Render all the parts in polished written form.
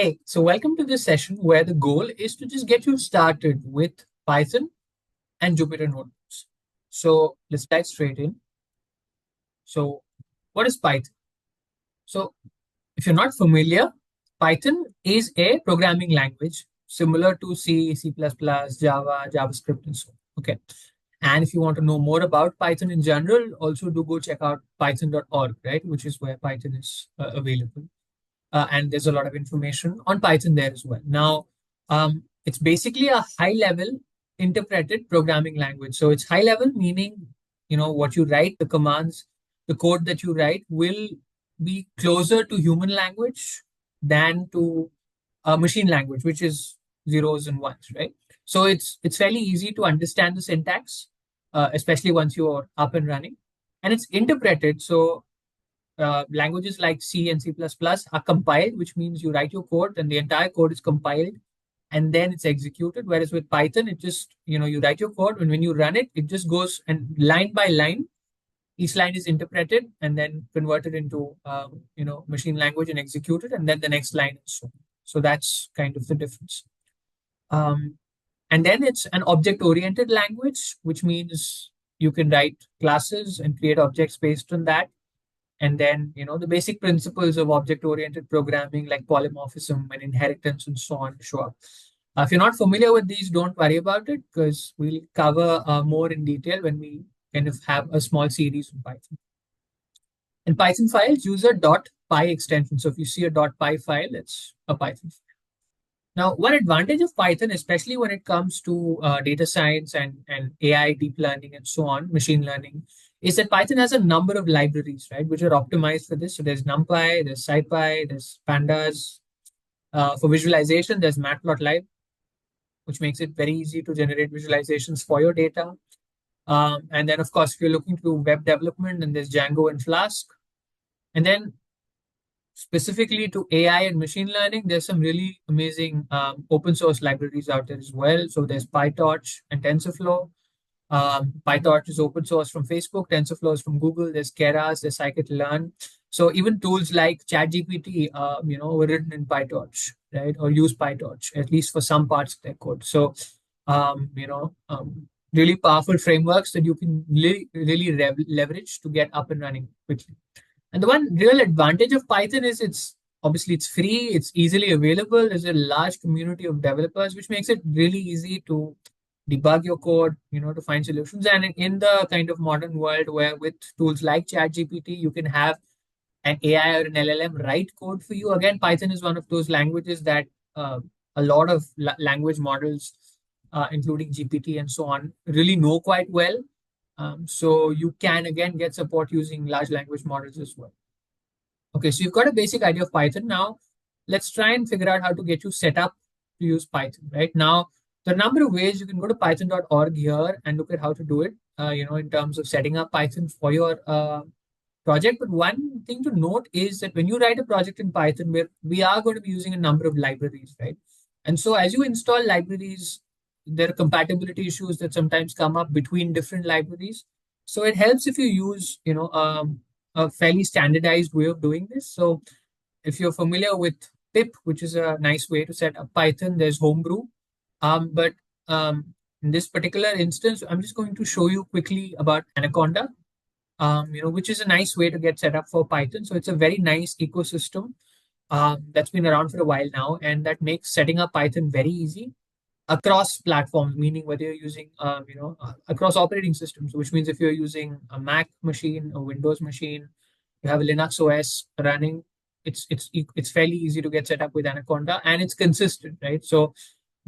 Hey, so welcome to this session where the goal is to just get you started with Python and Jupyter notebooks. So let's dive straight in. So what is Python? So if you're not familiar, Python is a programming language similar to C, C++, Java, JavaScript, and so on. Okay. And if you want to know more about Python in general, also do go check out python.org, right? Which is where Python is available. And there's a lot of information on Python there as well. Now, it's basically a high level interpreted programming language. So it's high level, meaning, what you write, the commands, the code that you write will be closer to human language than to machine language, which is zeros and ones, right? So it's fairly easy to understand the syntax, especially once you're up and running. And it's interpreted. So languages like C and C++ are compiled, which means you write your code and the entire code is compiled and then it's executed. Whereas with Python, it just, you write your code and when you run it, it just goes and line by line, each line is interpreted and then converted into, machine language and executed. And then the next line is so. So that's kind of the difference. And then it's an object-oriented language, which means you can write classes and create objects based on that. And then, the basic principles of object-oriented programming like polymorphism and inheritance and so on show up. If you're not familiar with these, don't worry about it because we'll cover more in detail when we kind of have a small series in Python. In Python files, use a .py extension. So if you see a .py file, it's a Python file. Now, one advantage of Python, especially when it comes to data science and AI, deep learning, and so on, machine learning, is that Python has a number of libraries, right, which are optimized for this. So there's Numpy, there's SciPy, there's Pandas. For visualization, there's matplotlib, which makes it very easy to generate visualizations for your data. And then, of course, if you're looking to web development, then there's Django and Flask. And then specifically to AI and machine learning, there's some really amazing open source libraries out there as well. So there's PyTorch and TensorFlow. PyTorch is open source from Facebook, TensorFlow is from Google, there's Keras, there's Scikit-learn. So even tools like ChatGPT, were written in PyTorch, right? Or use PyTorch, at least for some parts of their code. So, really powerful frameworks that you can really leverage to get up and running quickly. And the one real advantage of Python is it's free, it's easily available. There's a large community of developers, which makes it really easy to debug your code, to find solutions. And in the kind of modern world where with tools like ChatGPT, you can have an AI or an LLM write code for you. Again, Python is one of those languages that a lot of language models, including GPT and so on, really know quite well. So you can, again, get support using large language models as well. Okay, so you've got a basic idea of Python. Now, let's try and figure out how to get you set up to use Python, right? Now, there are a number of ways. You can go to python.org here and look at how to do it, in terms of setting up Python for your project. But one thing to note is that when you write a project in Python, we are going to be using a number of libraries, right? And so as you install libraries, there are compatibility issues that sometimes come up between different libraries. So it helps if you use, a fairly standardized way of doing this. So if you're familiar with pip, which is a nice way to set up Python, there's Homebrew. But in this particular instance, I'm just going to show you quickly about Anaconda, which is a nice way to get set up for Python. So it's a very nice ecosystem that's been around for a while now, and that makes setting up Python very easy across platforms, meaning whether you're using, across operating systems, which means if you're using a Mac machine, a Windows machine, you have a Linux OS running, it's fairly easy to get set up with Anaconda, and it's consistent, right? So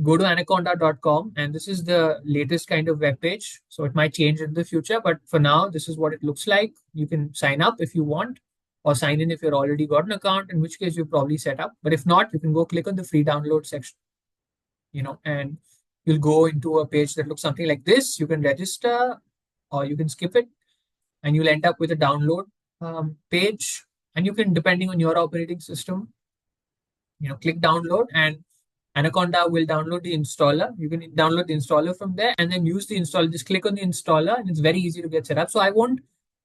go to anaconda.com, and this is the latest kind of web page. So it might change in the future, but for now, this is what it looks like. You can sign up if you want, or sign in if you've already got an account, in which case you're probably set up. But if not, you can go click on the free download section, and you'll go into a page that looks something like this. You can register or you can skip it, and you'll end up with a download page. And you can, depending on your operating system, click download, and Anaconda will download the installer. You can download the installer from there and then use the installer. Just click on the installer, and it's very easy to get set up. So I won't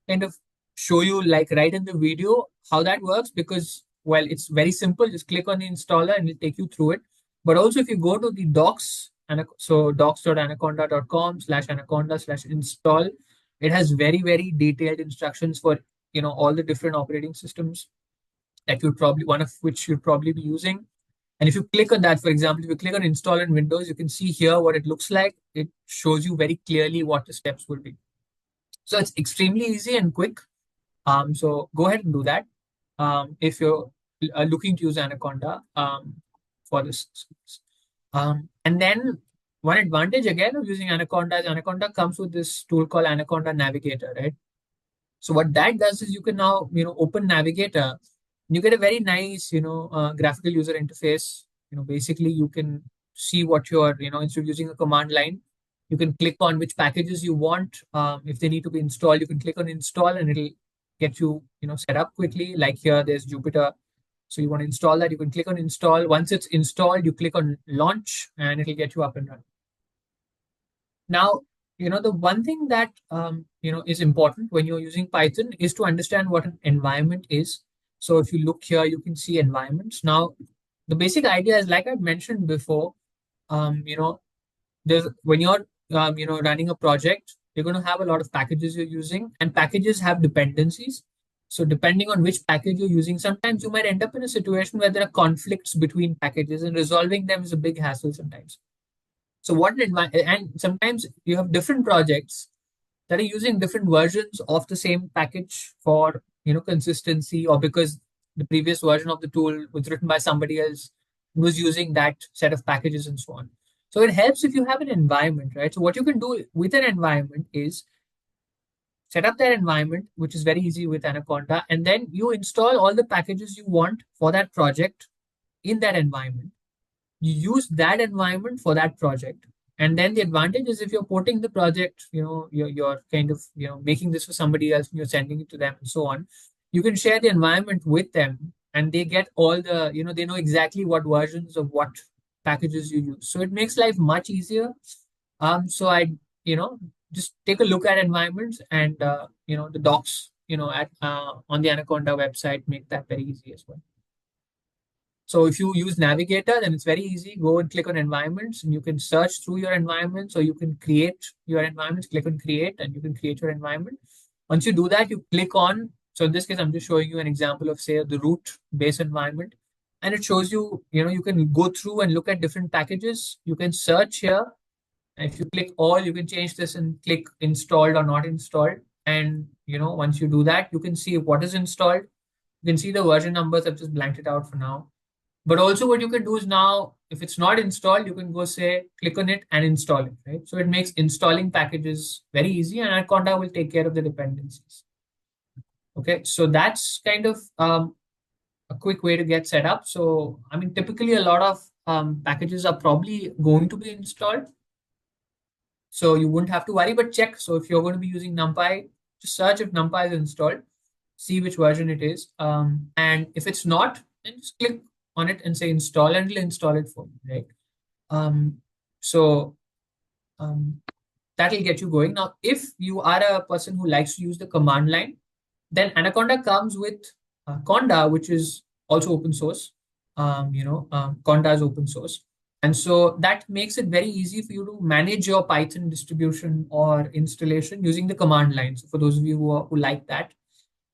kind of show you like right in the video how that works, because well, it's very simple. Just click on the installer and it'll take you through it. But also if you go to the docs, so docs.anaconda.com/anaconda/install, it has very, very detailed instructions for, all the different operating systems that one of which you'd probably be using. And if you click on that, for example, if you click on install in Windows, you can see here what it looks like. It shows you very clearly what the steps will be. So it's extremely easy and quick. So go ahead and do that. If you're looking to use Anaconda for this. And then one advantage again of using Anaconda is Anaconda comes with this tool called Anaconda Navigator, right? So what that does is you can now, open Navigator. You get a very nice, graphical user interface. Basically you can see what you're, instead of using a command line, you can click on which packages you want. If they need to be installed, you can click on install and it'll get you, set up quickly. Like here, there's Jupyter. So you want to install that, you can click on install. Once it's installed, you click on launch and it'll get you up and running. Now, the one thing that, is important when you're using Python is to understand what an environment is. So if you look here, you can see environments. Now, the basic idea is, like I mentioned before, when you're, running a project, you're going to have a lot of packages you're using, and packages have dependencies. So depending on which package you're using, sometimes you might end up in a situation where there are conflicts between packages, and resolving them is a big hassle sometimes. So and sometimes you have different projects that are using different versions of the same package for, consistency, or because the previous version of the tool was written by somebody else who was using that set of packages and so on. So it helps if you have an environment, right? So what you can do with an environment is set up that environment, which is very easy with Anaconda, and then you install all the packages you want for that project in that environment. You use that environment for that project. And then the advantage is if you're porting the project, you're kind of, making this for somebody else and you're sending it to them and so on, you can share the environment with them and they get all the, they know exactly what versions of what packages you use. So it makes life much easier. So I, just take a look at environments and, the docs, on the Anaconda website make that very easy as well. So if you use Navigator, then it's very easy. Go and click on environments and you can search through your environments, or you can create your environments, click on create, and you can create your environment. Once you do that, you click on, so in this case, I'm just showing you an example of, say, the root base environment. And it shows you, you can go through and look at different packages. You can search here. And if you click all, you can change this and click installed or not installed. And, once you do that, you can see what is installed. You can see the version numbers. I've just blanked it out for now. But also what you can do is now, if it's not installed, you can go say, click on it and install it, right? So it makes installing packages very easy, and Anaconda will take care of the dependencies. Okay, so that's kind of a quick way to get set up. So, I mean, typically a lot of packages are probably going to be installed. So you wouldn't have to worry, but check. So if you're going to be using Numpy, just search if Numpy is installed, see which version it is. And if it's not, then just click on it and say install, and it'll install it for you, right? So that'll get you going. Now, if you are a person who likes to use the command line, then Anaconda comes with Conda, which is also open source. Conda is open source. And so that makes it very easy for you to manage your Python distribution or installation using the command line. So for those of you who like that.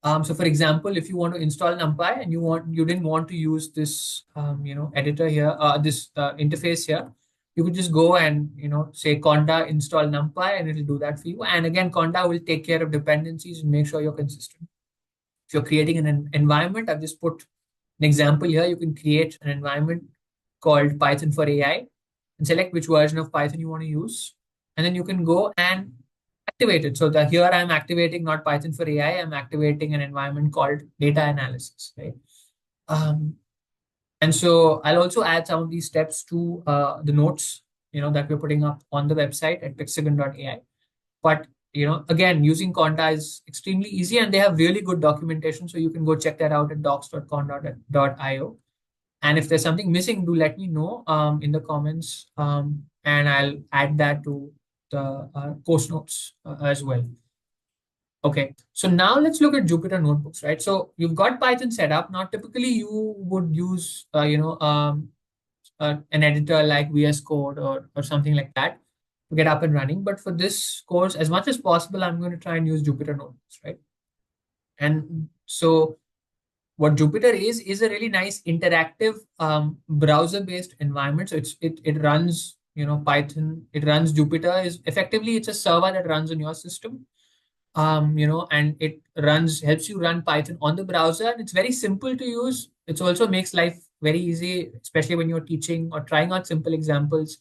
So for example, if you want to install Numpy and you didn't want to use this, editor here, this interface here, you could just go and, say Conda install Numpy and it'll do that for you. And again, Conda will take care of dependencies and make sure you're consistent. If you're creating an environment, I've just put an example here. You can create an environment called Python for AI and select which version of Python you want to use. And then you can go and activate it. So that here I'm activating not Python for AI, I'm activating an environment called data analysis, right? And so I'll also add some of these steps to the notes, that we're putting up on the website at pixagan.ai. But, again, using Conda is extremely easy and they have really good documentation. So you can go check that out at docs.conda.io. And if there's something missing, do let me know in the comments, and I'll add that to the course notes as well. Okay, so now let's look at Jupyter notebooks, right? So you've got Python set up. Now, typically you would use, an editor like VS Code or something like that to get up and running. But for this course, as much as possible, I'm going to try and use Jupyter notebooks, right? And so what Jupyter is a really nice interactive browser-based environment. So it runs, Python. It runs Jupyter. Is effectively it's a server that runs on your system. And it helps you run Python on the browser, and it's very simple to use. It also makes life very easy, especially when you're teaching or trying out simple examples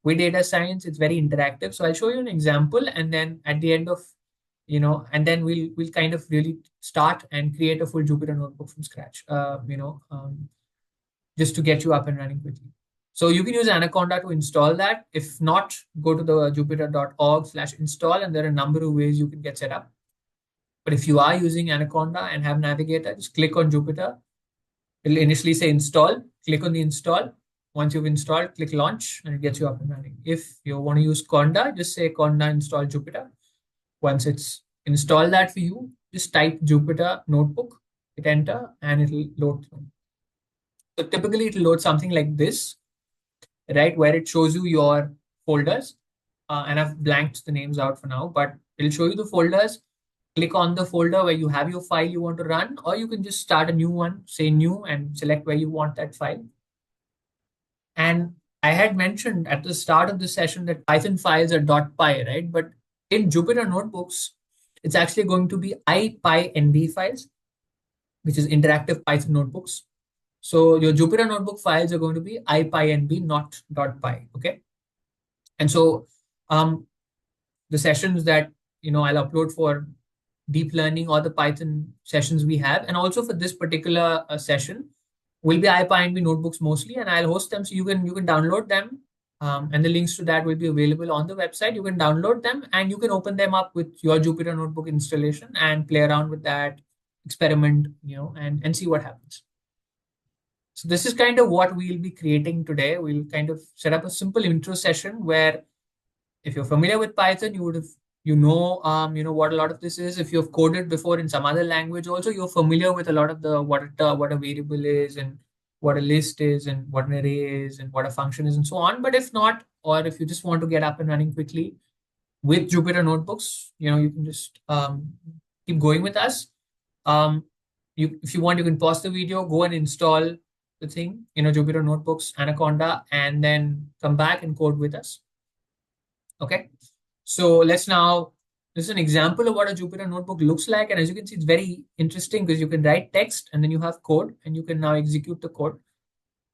with data science. It's very interactive. So I'll show you an example, and then at the end of, and then we'll kind of really start and create a full Jupyter notebook from scratch. Just to get you up and running quickly. So you can use Anaconda to install that. If not, go to the jupyter.org/install, and there are a number of ways you can get set up. But if you are using Anaconda and have Navigator, just click on Jupyter. It'll initially say install, click on the install. Once you've installed, click launch, and it gets you up and running. If you want to use Conda, just say Conda install Jupyter. Once it's installed that for you, just type Jupyter notebook, hit enter, and it'll load through. So typically it'll load something like this, right, where it shows you your folders. And I've blanked the names out for now, but it'll show you the folders. Click on the folder where you have your file you want to run, or you can just start a new one, say new, and select where you want that file. And I had mentioned at the start of the session that Python files are .py, right? But in Jupyter notebooks, it's actually going to be IPyNB files, which is interactive Python notebooks. So your Jupyter notebook files are going to be IPyNB, not .py, okay? And so the sessions that I'll upload for deep learning or the Python sessions we have, and also for this particular session, will be IPyNB notebooks mostly, and I'll host them so you can download them, and the links to that will be available on the website. You can download them and you can open them up with your Jupyter notebook installation and play around with that, experiment, and see what happens. So this is kind of what we'll be creating today. We'll kind of set up a simple intro session where, if you're familiar with Python, you would have, what a lot of this is. If you've coded before in some other language, also you're familiar with a lot of the what a variable is, and what a list is, and what an array is, and what a function is, and so on. But if not, or if you just want to get up and running quickly with Jupyter notebooks, you can just keep going with us. If you want, you can pause the video, go and install the thing, Jupyter notebooks, Anaconda, and then come back and code with us. Okay. So this is an example of what a Jupyter notebook looks like. And as you can see, it's very interesting because you can write text and then you have code, and you can now execute the code.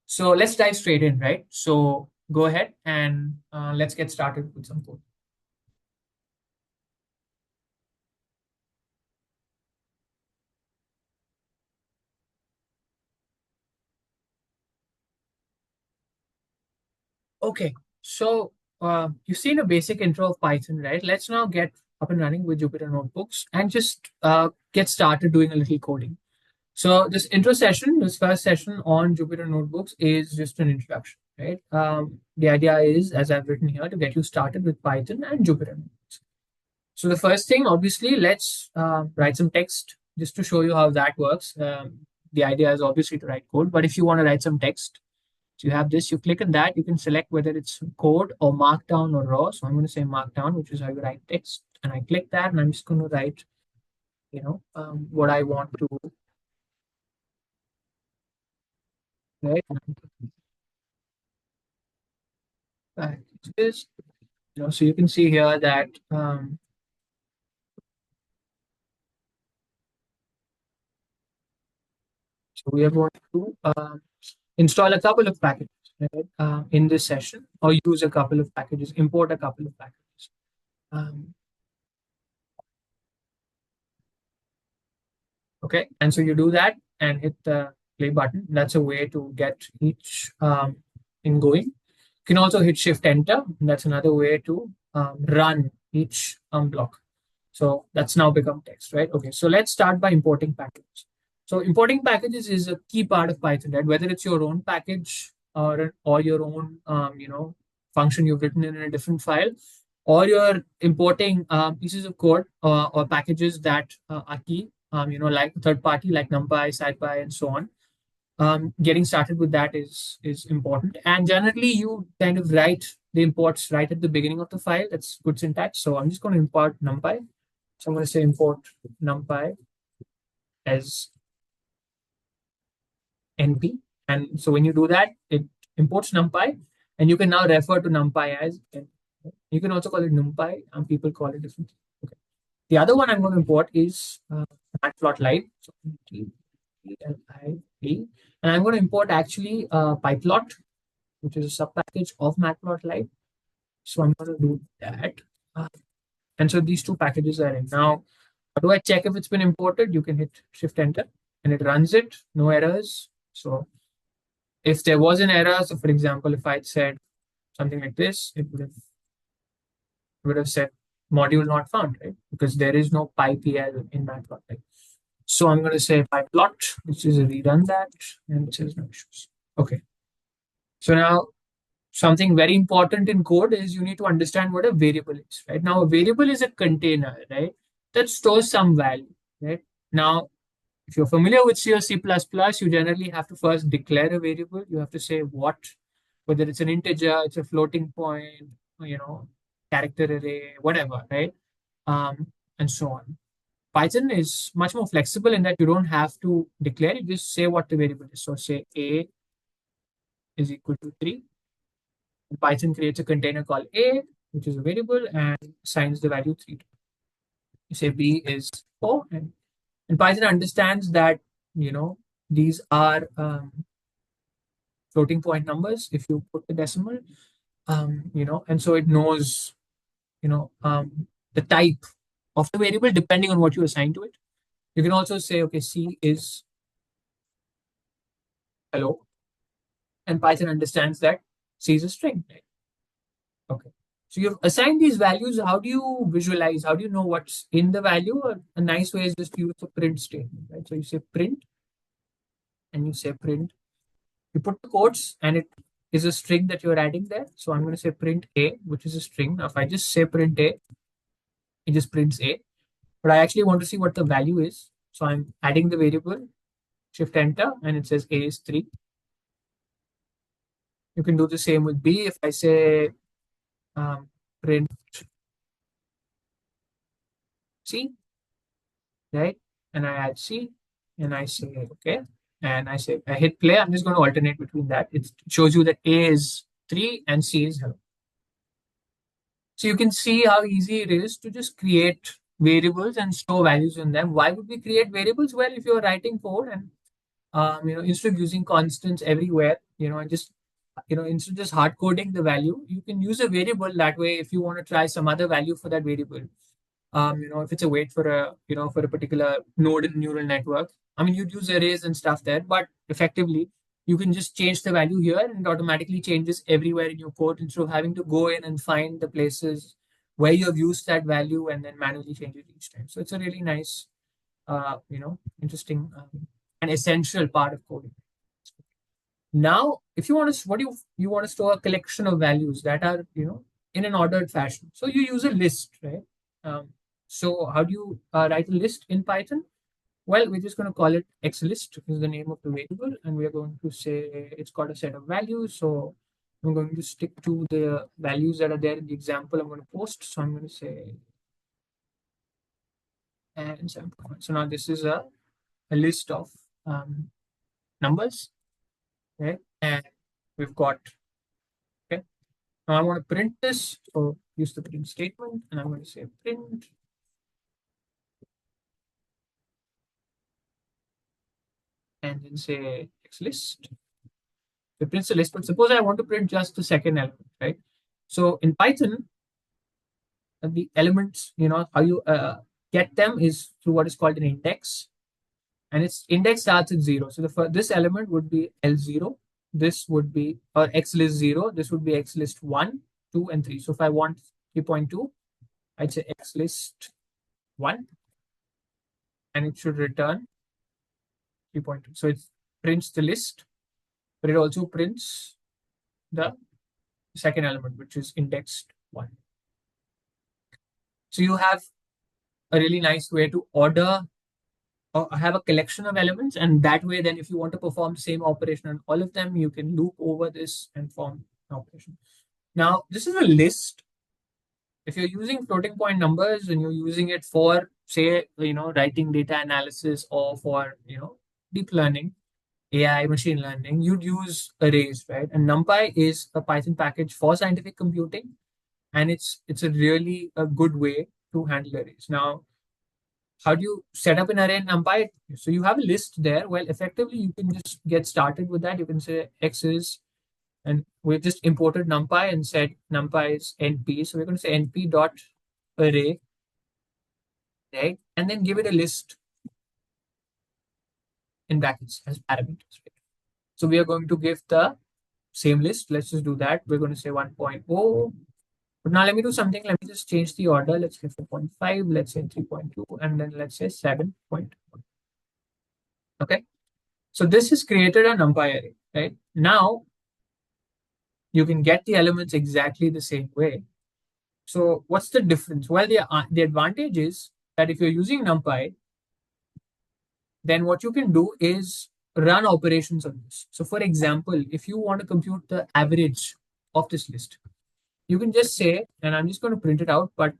So let's dive straight in, right? So go ahead and let's get started with some code. Okay, so you've seen a basic intro of Python, right? Let's now get up and running with Jupyter notebooks and just get started doing a little coding. So this intro session, this first session on Jupyter notebooks, is just an introduction, right? The idea is, as I've written here, to get you started with Python and Jupyter notebooks. So the first thing, obviously, let's write some text just to show you how that works. The idea is obviously to write code, but if you want to write some text, so you have this, you click on that, you can select whether it's code or markdown or raw. So I'm going to say markdown, which is how you write text. And I click that, and I'm just going to write, what I want to, right? Packages, so you can see here that, so we are going to install a couple of packages, right, in this session, or use a couple of packages, import a couple of packages. Okay, and so you do that and hit the play button. That's a way to get each thing going. You can also hit Shift Enter. That's another way to run each block. So that's now become text, right? Okay, so let's start by importing packages. So importing packages is a key part of Python, right? Whether it's your own package or your own function you've written in a different file, or you're importing pieces of code or packages that are key, like third party, like NumPy, SciPy, and so on. Getting started with that is important. And generally, you kind of write the imports right at the beginning of the file. That's good syntax. So I'm just going to import NumPy. So I'm going to say import NumPy as NP. And so when you do that, it imports NumPy, and you can now refer to NumPy as NP. You can also call it NumPy, and people call it different. Okay. The other one I'm going to import is matplotlib. So T-L-I-B. And I'm going to import actually pyplot, which is a sub-package of matplotlib. So I'm going to do that. Uh, and so these two packages are in. Now, how do I check if it's been imported? You can hit Shift Enter, and it runs it, no errors. So if there was an error, so for example, if I said something like this, it would have said module not found, right? Because there is no PyPL in matplotlib. So I'm going to say pyplot, which is a rerun that, and it says no issues. Okay. So now something very important in code is you need to understand what a variable is, right? Now a variable is a container, right, that stores some value, right? Now, if you're familiar with C or C++, you generally have to first declare a variable. You have to say what, whether it's an integer, it's a floating point, character array, whatever, right? And so on. Python is much more flexible in that you don't have to declare, you just say what the variable is. So say A is equal to 3. And Python creates a container called A, which is a variable, and assigns the value 3. You say B is 4, and Python understands that, these are floating point numbers if you put the decimal, and so it knows, the type of the variable depending on what you assign to it. You can also say, okay, C is hello, and Python understands that C is a string. Right? Okay. So you've assigned these values. How do you visualize? How do you know what's in the value? Or a nice way is just to use a print statement, right? So you say print, and you say print. You put the quotes, and it is a string that you're adding there. So I'm going to say print A, which is a string. Now, if I just say print A, it just prints A. But I actually want to see what the value is. So I'm adding the variable, Shift Enter, and it says A is 3. You can do the same with B. If I say print C, right? And I add C, and I say, okay. And I hit play. I'm just going to alternate between that. It shows you that A is 3 and C is hello. So you can see how easy it is to just create variables and store values in them. Why would we create variables? Well, if you're writing code and instead of using constants everywhere, and just instead of just hard coding the value, you can use a variable that way. If you want to try some other value for that variable, if it's a weight for a particular node in neural network, I mean, you'd use arrays and stuff there, but effectively, you can just change the value here and it automatically changes everywhere in your code instead of having to go in and find the places where you have used that value and then manually change it each time. So it's a really nice, interesting and essential part of coding. Now, if you want to, what do you want to store a collection of values that are, in an ordered fashion. So you use a list, right? So how do you write a list in Python? Well, we're just going to call it xlist is the name of the variable, and we are going to say it's got a set of values. So I'm going to stick to the values that are there in the example I'm going to post. So I'm going to say and 7.1. So now this is a list of numbers, right? And we've got, okay. Now I want to print this. So use the print statement, and I'm going to say print. And then say xlist. It prints the list, but suppose I want to print just the second element, right? So in Python, the elements, how you get them is through what is called an index, and its index starts at 0. So this element would be L0. This would be or xlist 0. This would be xlist 1, 2, and 3. So if I want 3.2, I'd say xlist 1, and it should return 3.2. So it prints the list, but it also prints the second element, which is indexed 1. So you have a really nice way to order or have a collection of elements, and that way, then if you want to perform the same operation on all of them, you can loop over this and form an operation. Now, this is a list. If you're using floating point numbers and you're using it for, say, writing data analysis or for, deep learning, AI, machine learning, you'd use arrays, right? And NumPy is a Python package for scientific computing, and it's a really a good way to handle arrays. Now, how do you set up an array in NumPy? So you have a list there. Well, effectively, you can just get started with that. You can say X is, and we've just imported NumPy and said NumPy is NP. So we're going to say NP dot array, right? And then give it a list in brackets as parameters, right? So we are going to give the same list. Let's just do that. We're going to say 1.0. But now let me do something. Let me just change the order. Let's say 4.5. Let's say 3.2. And then let's say 7.1. Okay. So this has created a NumPy array, right? Now you can get the elements exactly the same way. So what's the difference? Well, the advantage is that if you're using NumPy, then what you can do is run operations on this. So for example, if you want to compute the average of this list, you can just say, and I'm just going to print it out, but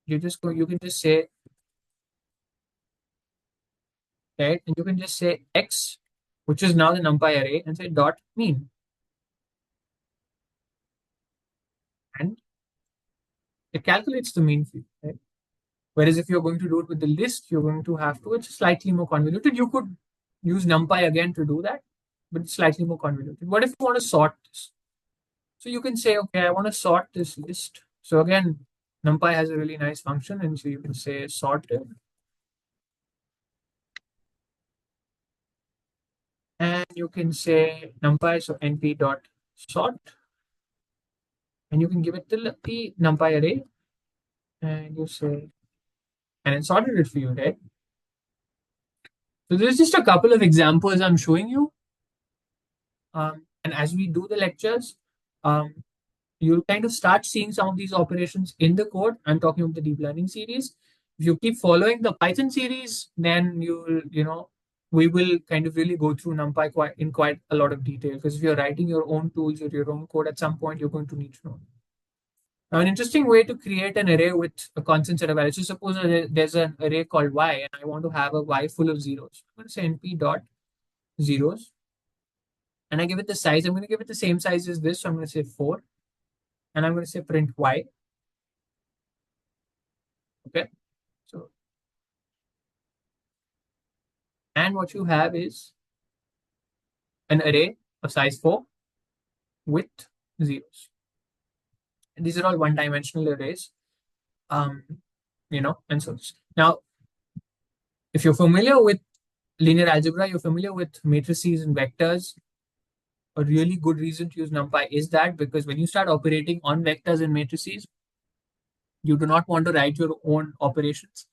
you can just say, right? And you can just say X, which is now the NumPy array, and say dot mean. And it calculates the mean for you, right? Whereas if you're going to do it with the list, you're going to have to, it's slightly more convoluted. You could use NumPy again to do that, but it's slightly more convoluted. What if you want to sort this? So you can say, okay, I want to sort this list. So again, NumPy has a really nice function, and so you can say sorted. And you can say NumPy, so np dot sort, and you can give it the NumPy array, and you say, and it sorted it for you, right? So there's just a couple of examples I'm showing you. And as we do the lectures, um, you'll kind of start seeing some of these operations in the code. I'm talking about the deep learning series. If you keep following the Python series, then we will kind of really go through NumPy quite a lot of detail. Because if you're writing your own tools or your own code at some point, you're going to need to know. Now, an interesting way to create an array with a constant set of values. So suppose there's an array called y, and I want to have a y full of zeros. I'm going to say np dot zeros, and I give it the size. I'm going to give it the same size as this. So I'm going to say 4, and I'm going to say print y. Okay. So, and what you have is an array of size 4 with zeros. And these are all one-dimensional arrays. Um, and so now, if you're familiar with linear algebra, you're familiar with matrices and vectors. A really good reason to use NumPy is that because when you start operating on vectors and matrices, you do not want to write your own operations.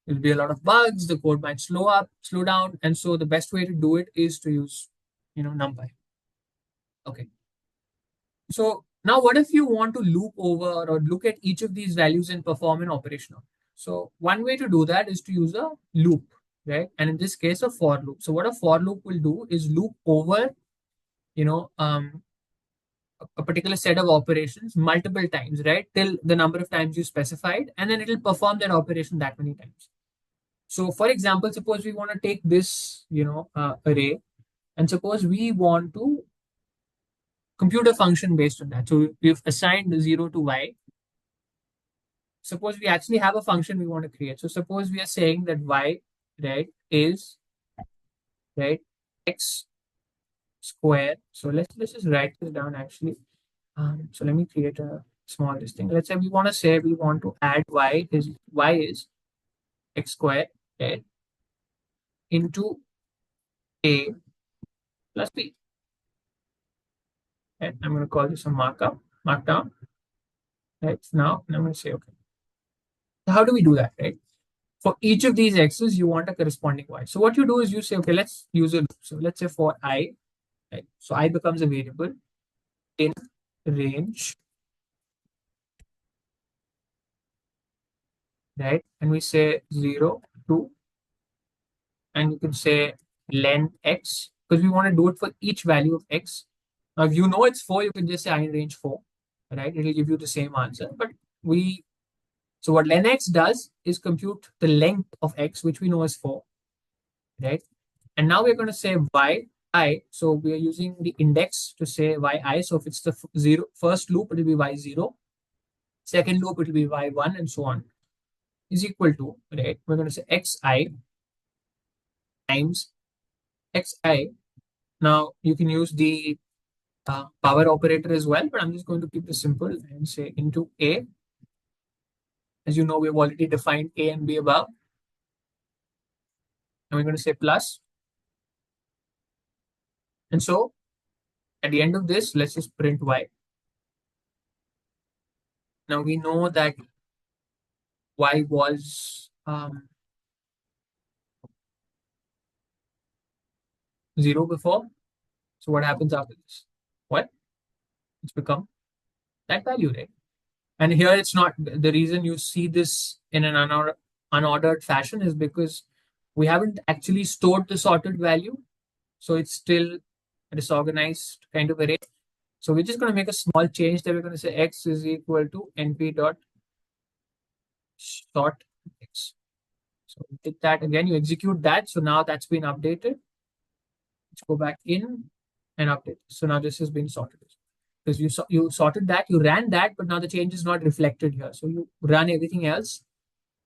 There'll be a lot of bugs, the code might slow down, and so the best way to do it is to use, NumPy. Okay. So now what if you want to loop over or look at each of these values and perform an operation on it? So one way to do that is to use a loop, right? And in this case, a for loop. So what a for loop will do is loop over, a particular set of operations multiple times, right? Till the number of times you specified, and then it'll perform that operation that many times. So for example, suppose we want to take this, array, and suppose we want to compute a function based on that. So we've assigned 0 to y. Suppose we actually have a function we want to create. So suppose we are saying that y, right, is, right, x square. So let's just write this down actually. So let me create a small listing. Let's say we want to add y is x square, right, into a plus b. Right? I'm going to call this a markdown. Right now, and I'm going to say okay. So how do we do that, right? For each of these x's, you want a corresponding y. So what you do is you say, okay, let's use a loop. So let's say for I, right? So I becomes a variable in range right? And we say 0, 2, and you can say len x because we want to do it for each value of x. Now, if you know it's 4, you can just say I in range 4, right? It'll give you the same answer. But we, so what len x does is compute the length of x, which we know is 4, right? And now we're going to say y I. So we are using the index to say yi. So if it's the first loop, it will be y0. Second loop, it will be y1, and so on. Is equal to, right? We're going to say xi times xi. Now you can use the power operator as well, but I'm just going to keep this simple and say into a. As you know, we've already defined a and b above. And we're going to say plus. And so at the end of this, let's just print y. Now we know that y was 0 before. So what happens after this? What? It's become that value, right? And here it's not, the reason you see this in an unordered fashion is because we haven't actually stored the sorted value. So it's still a disorganized kind of array. So we're just going to make a small change that we're going to say x is equal to np dot sort x. So we did that again, you execute that. So now that's been updated. Let's go back in and update. So now this has been sorted. Because you sorted that, you ran that, but now the change is not reflected here. So you run everything else,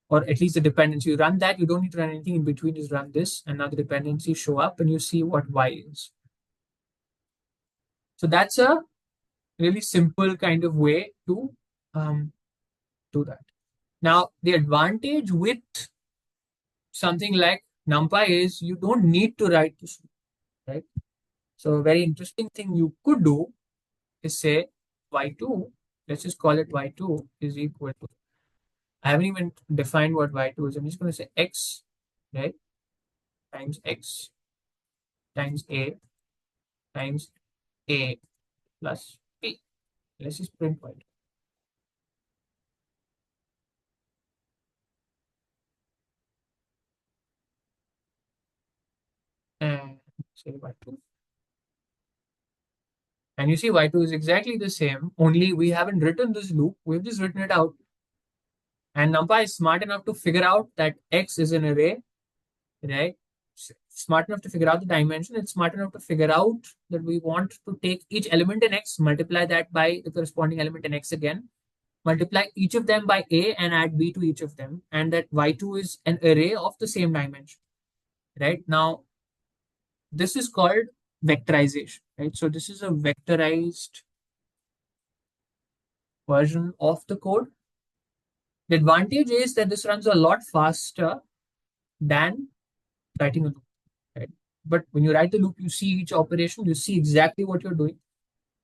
or at least the dependency. You run that, you don't need to run anything in between, just run this, and now the dependencies show up and you see what y is. So that's a really simple kind of way to do that. Now, the advantage with something like NumPy is you don't need to write this, right? So a very interesting thing you could do is say y2, let's just call it y2 is equal to, I haven't even defined what y2 is. I'm just going to say x, right, times x times a plus b. Let's just print y2. And say y2. And you see y2 is exactly the same, only we haven't written this loop, we've just written it out. And NumPy is smart enough to figure out that x is an array, right? Smart enough to figure out the dimension. It's smart enough to figure out that we want to take each element in x, multiply that by the corresponding element in x again, multiply each of them by a and add b to each of them, and that y2 is an array of the same dimension, right? Now, this is called vectorization, right? So this is a vectorized version of the code. The advantage is that this runs a lot faster than writing a loop, right? But when you write the loop, you see each operation, you see exactly what you're doing.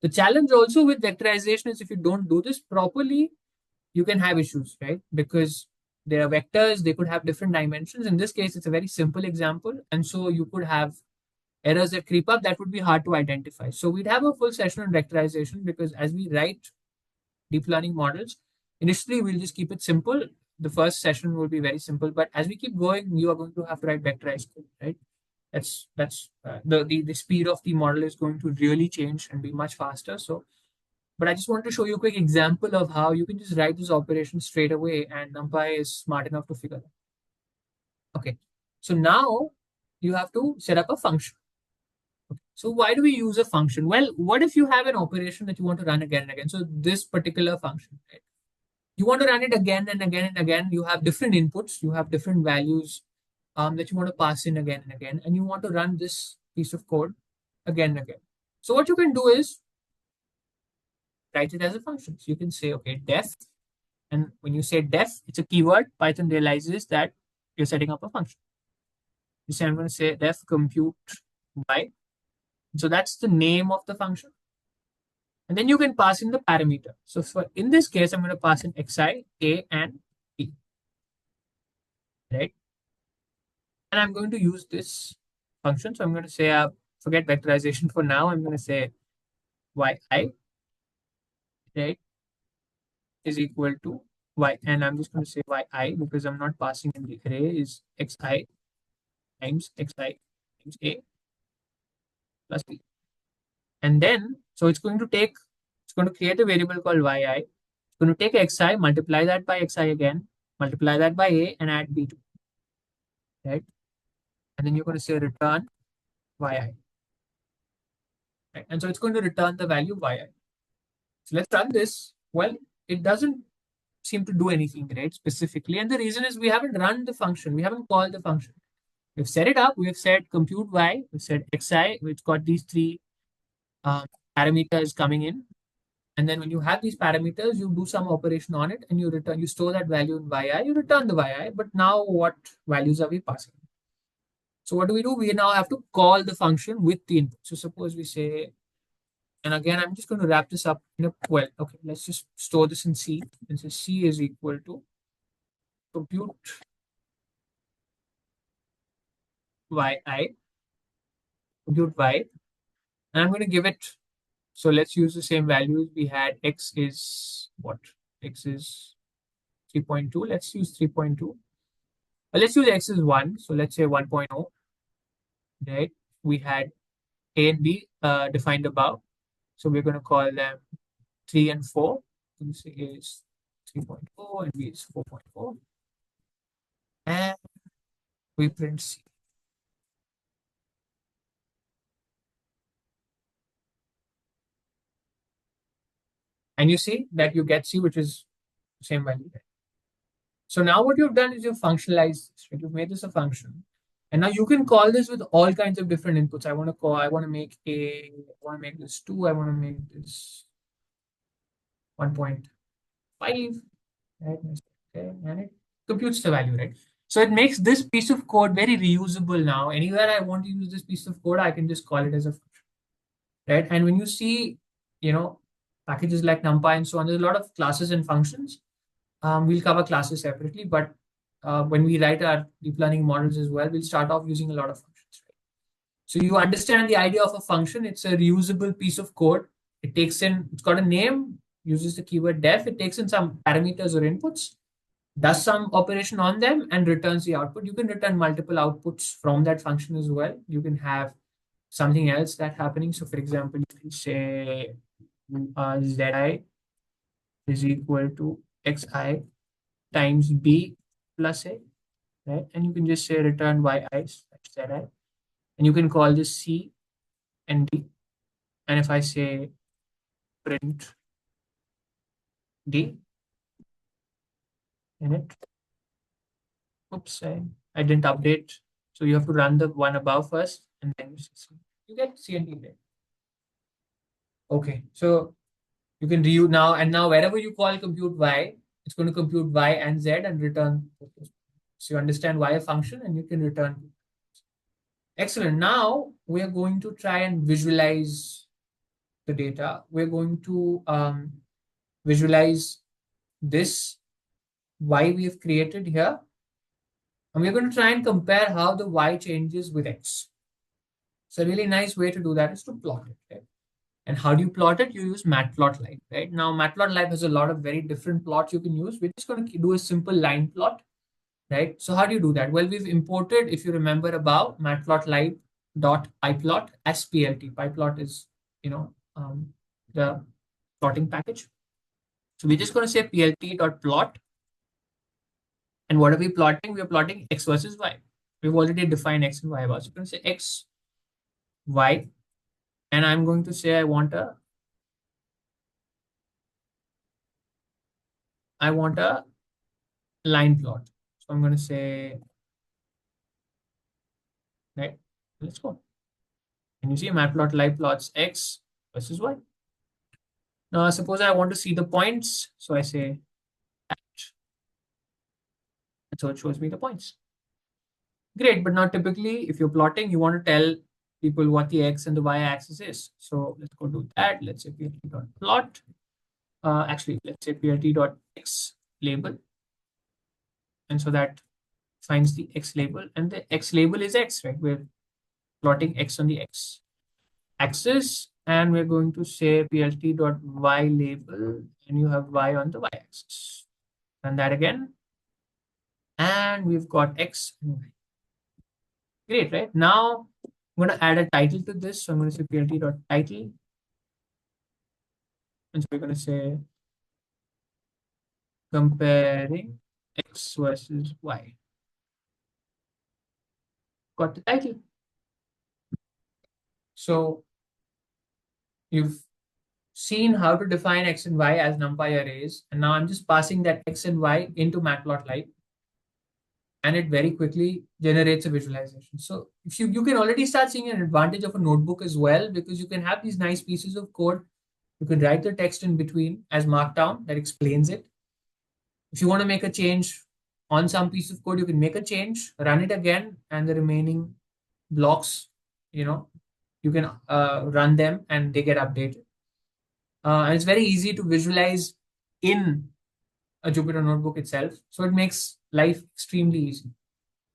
The challenge also with vectorization is if you don't do this properly, you can have issues, right? Because there are vectors, they could have different dimensions. In this case, it's a very simple example. And so you could have errors that creep up that would be hard to identify. So we'd have a full session on vectorization because as we write deep learning models, initially we'll just keep it simple. The first session will be very simple, but as we keep going, you are going to have to write vectorized code, right? That's the speed of the model is going to really change and be much faster. So, but I just want to show you a quick example of how you can just write this operation straight away, and NumPy is smart enough to figure that. Okay, so now you have to set up a function. Okay. So why do we use a function? Well, what if you have an operation that you want to run again and again? So this particular function, right? You want to run it again and again and again. You have different inputs, you have different values that you want to pass in again and again, and you want to run this piece of code again and again. So what you can do is write it as a function. So you can say, okay, def, and when you say def, it's a keyword. Python realizes that you're setting up a function. You say, I'm going to say def compute by. So that's the name of the function. And then you can pass in the parameter. So for in this case, I'm going to pass in xi, a, and b, right? And I'm going to use this function. So I'm going to say, forget vectorization for now. I'm going to say yi, right, is equal to y, and I'm just going to say yi because I'm not passing in the array is xi times xi times a plus b. And then, so it's going to create a variable called yi. It's going to take xi, multiply that by xi again, multiply that by a, and add b to it, right? And then you're going to say return yi, right? And so it's going to return the value yi. So let's run this. Well, it doesn't seem to do anything, right, specifically. And the reason is we haven't run the function. We haven't called the function. We've set it up. We've said compute y. We've said xi, which got these three um, parameters coming in. And then when you have these parameters, you do some operation on it and you return, you store that value in yi, you return the yi. But now what values are we passing? So what do? We now have to call the function with the input. So suppose we say, and again, I'm just going to wrap this up in a, well, okay, let's just store this in C. And so C is equal to compute yi, compute y, and I'm going to give it, so let's use the same values we had. X is what? X is 3.2. Let's use 3.2. Let's use X is 1. So let's say 1.0, right? We had A and B defined above. So we're going to call them 3 and 4. This is 3.4 and B is 4.4. And we print C. And you see that you get C, which is the same value. So now what you've done is you've functionalized this, right? You've made this a function. And now you can call this with all kinds of different inputs. I want to make I want to make this 2, I want to make this 1.5, right? Okay, and it computes the value, right? So it makes this piece of code very reusable now. Anywhere I want to use this piece of code, I can just call it as a function, right? And when you see, you know, packages like Numpy and so on, there's a lot of classes and functions. We'll cover classes separately, but when we write our deep learning models as well, we'll start off using a lot of functions. Right? So you understand the idea of a function. It's a reusable piece of code. It's got a name, uses the keyword def, it takes in some parameters or inputs, does some operation on them, and returns the output. You can return multiple outputs from that function as well. You can have something else that's happening. So for example, you can say zi is equal to xi times b plus a, right? And you can just say return yi that's zi, and you can call this c and d. And if I say print d in it, oops, I didn't update. So you have to run the one above first, and then you get c and d there. Okay, so you can reuse now, and now wherever you call compute y, it's going to compute y and z and return. So you understand y a function, and you can return. Excellent. Now we are going to try and visualize the data. We're going to visualize this y we have created here. And we're going to try and compare how the y changes with x. So a really nice way to do that is to plot it. Right? And how do you plot it? You use matplotlib. Right? Now matplotlib has a lot of very different plots you can use. We're just going to do a simple line plot. Right? So how do you do that? Well, we've imported, if you remember above, matplotlib.pyplot as PLT. Pyplot is, the plotting package. So we're just going to say plt.plot. And what are we plotting? We are plotting x versus y. We've already defined x and y above. So we're going to say x, y, and I'm going to say I want a line plot. So I'm going to say, right, let's go. And you see matplotlib plots x versus y. Now suppose I want to see the points. So I say at. And so it shows me the points. Great, but not typically, if you're plotting, you want to tell people what the x and the y axis is. So let's go do that. Let's say plt.plot. Actually, let's say plt.x label. And so that finds the x label, and the x label is x, right? We're plotting x on the x axis, and we're going to say plt.y label, and you have y on the y axis. Run that again. And we've got X and Y. Great, right? Now I'm going to add a title to this. So I'm going to say plt.title. And so we're going to say comparing X versus Y. Got the title. So you've seen how to define X and Y as NumPy arrays. And now I'm just passing that X and Y into matplotlib. And it very quickly generates a visualization. So if you can already start seeing an advantage of a notebook as well, because you can have these nice pieces of code. You can write the text in between as markdown that explains it. If you want to make a change on some piece of code, you can make a change, run it again, and the remaining blocks, you can run them and they get updated. And it's very easy to visualize in a Jupyter notebook itself. So it makes life extremely easy.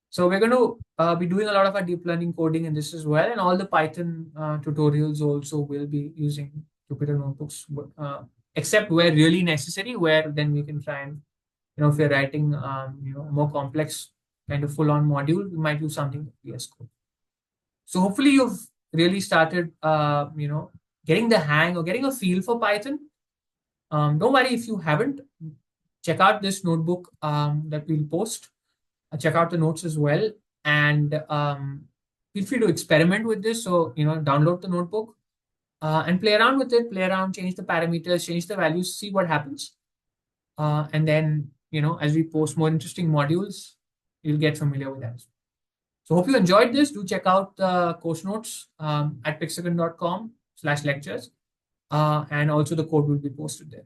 So we're going to be doing a lot of our deep learning coding in this as well. And all the Python tutorials also will be using Jupyter notebooks, except where really necessary, where then we can try and, if you're writing, a more complex kind of full-on module, we might use something like VS Code. So hopefully you've really started, getting the hang or getting a feel for Python. Don't worry if you haven't. Check out this notebook that we'll post. Check out the notes as well. And feel free to experiment with this. So, download the notebook and play around with it. Play around, change the parameters, change the values, see what happens. And then, as we post more interesting modules, you'll get familiar with that. So hope you enjoyed this. Do check out the course notes at pixagan.com/lectures. And also the code will be posted there.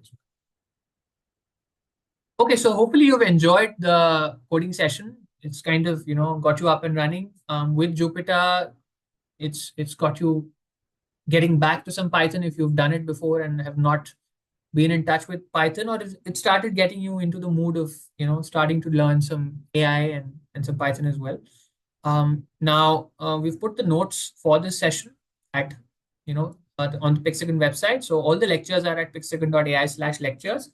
Okay, so hopefully you've enjoyed the coding session. It's kind of, got you up and running. With Jupyter, it's got you getting back to some Python if you've done it before and have not been in touch with Python, or it started getting you into the mood of, starting to learn some AI and some Python as well. Now, we've put the notes for this session at, on the Pixagan website. So all the lectures are at pixagan.ai/lectures.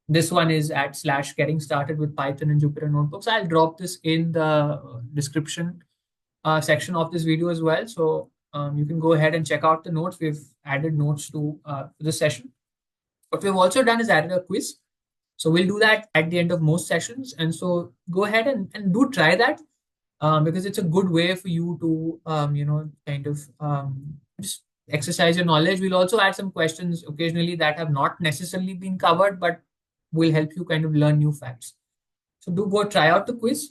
This one is at /getting started with Python and Jupyter Notebooks. I'll drop this in the description section of this video as well. So you can go ahead and check out the notes. We've added notes to this session. What we've also done is added a quiz. So we'll do that at the end of most sessions. And so go ahead and do try that because it's a good way for you to, kind of just exercise your knowledge. We'll also add some questions occasionally that have not necessarily been covered, but will help you kind of learn new facts. So do go try out the quiz.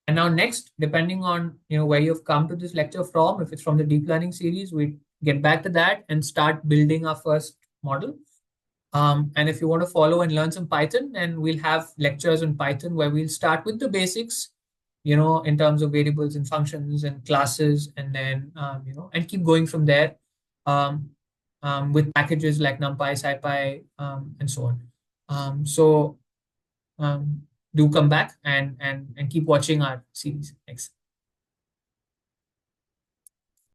And now next, depending on where you've come to this lecture from, if it's from the deep learning series, we get back to that and start building our first model. And if you want to follow and learn some Python, then we'll have lectures on Python where we'll start with the basics, in terms of variables and functions and classes, and then, and keep going from there with packages like NumPy, SciPy, and so on. So do come back and keep watching our series. Thanks.